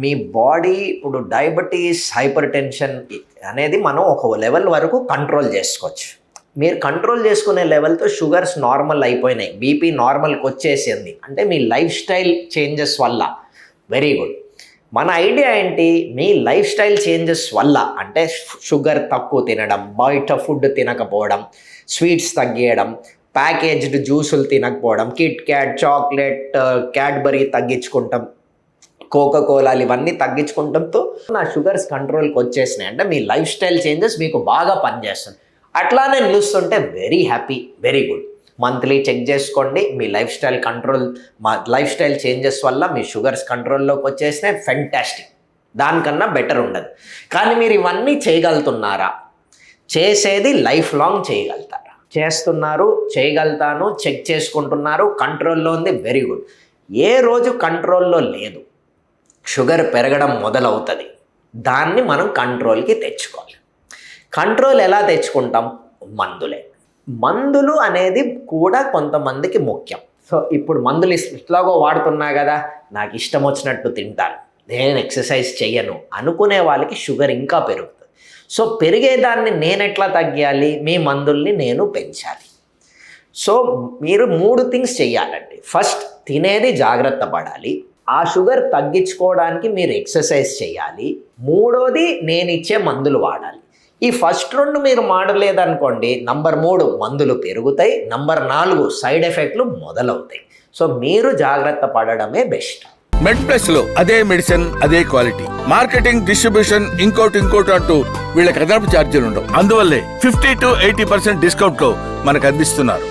మీ body ఇప్పుడు diabetes, hyper tension అనేది మనం ఒక లెవెల్ వరకు కంట్రోల్ చేసుకోవచ్చు. మీరు కంట్రోల్ చేసుకునే లెవెల్తో షుగర్స్ నార్మల్ అయిపోయినాయి, బీపీ నార్మల్కి వచ్చేసింది అంటే మీ లైఫ్ స్టైల్ చేంజెస్ వల్ల. Very good. మన ఐడియా ఏంటి, మీ లైఫ్ స్టైల్ చేంజెస్ వల్ల అంటే షుగర్ తక్కువ తినడం, బయట ఫుడ్ తినకపోవడం, స్వీట్స్ తగ్గియడం, ప్యాకేజ్డ్ జ్యూసులు తినకపోవడం, కిట్ క్యాట్, చాక్లెట్, క్యాడ్బరీ తగ్గించుకుంటాం, కోకోకోలాలు ఇవన్నీ తగ్గించుకుంటాంతో నా షుగర్స్ కంట్రోల్కి వచ్చేసినాయి అంటే మీ లైఫ్ స్టైల్ చేంజెస్ మీకు బాగా పనిచేస్తుంది. అట్లానే నిలుస్తుంటే very happy, very good. Monthly check చేసుకోండి, మీ లైఫ్ స్టైల్ కంట్రోల్, మా లైఫ్ స్టైల్ చేంజెస్ వల్ల మీ షుగర్స్ కంట్రోల్లోకి వచ్చేసినాయి, ఫెంటాస్టిక్. దానికన్నా బెటర్ ఉండదు. కానీ మీరు ఇవన్నీ చేయగలుగుతున్నారా? చేసేది లైఫ్ లాంగ్ చేయగలుగుతారా? చేస్తున్నారు, చేయగలుగుతాను, చెక్ చేసుకుంటున్నారు, కంట్రోల్లో ఉంది, వెరీ గుడ్. ఏ రోజు కంట్రోల్లో లేదు, షుగర్ పెరగడం మొదలవుతుంది. దాన్ని మనం కంట్రోల్కి తెచ్చుకోవాలి. కంట్రోల్ ఎలా తెచ్చుకుంటాం? మందులు అనేది కూడా కొంతమందికి ముఖ్యం. సో ఇప్పుడు మందులు ఇట్లాగో వాడుతున్నా కదా, నాకు ఇష్టం వచ్చినట్టు తింటాను, నేను ఎక్సర్సైజ్ చెయ్యను అనుకునే వాళ్ళకి షుగర్ ఇంకా పెరుగుతుంది. సో పెరిగేదాన్ని నేను ఎట్లా తగ్గాలి? మీ మందుల్ని నేను పెంచాలి. సో మీరు 3 థింగ్స్ చెయ్యాలండి. ఫస్ట్, తినేది జాగ్రత్త పడాలి. ఆ షుగర్ తగ్గించుకోవడానికి మీరు ఎక్సర్సైజ్ చేయాలి. 3వది, నేను ఇచ్చే మందులు వాడాలి. ఈ ఫస్ట్ 2 మీరు మాడలేదనుకోండి, నంబర్ 3 మందులు పెరుగుతాయి, నంబర్ 4 సైడ్ ఎఫెక్ట్లు మొదలవుతాయి. సో మీరు జాగ్రత్త పడడమే బెస్ట్. మెడ్ప్లస్ లో అదే మెడిసిన్, అదే క్వాలిటీ, మార్కెటింగ్, డిస్ట్రిబ్యూషన్, ఇంకోటి అంటూ వీళ్ళకి అదనపు ఛార్జీలు ఉండవు. అందువల్లే 50 to 80% డిస్కౌంట్ లో మనకు అందిస్తున్నారు.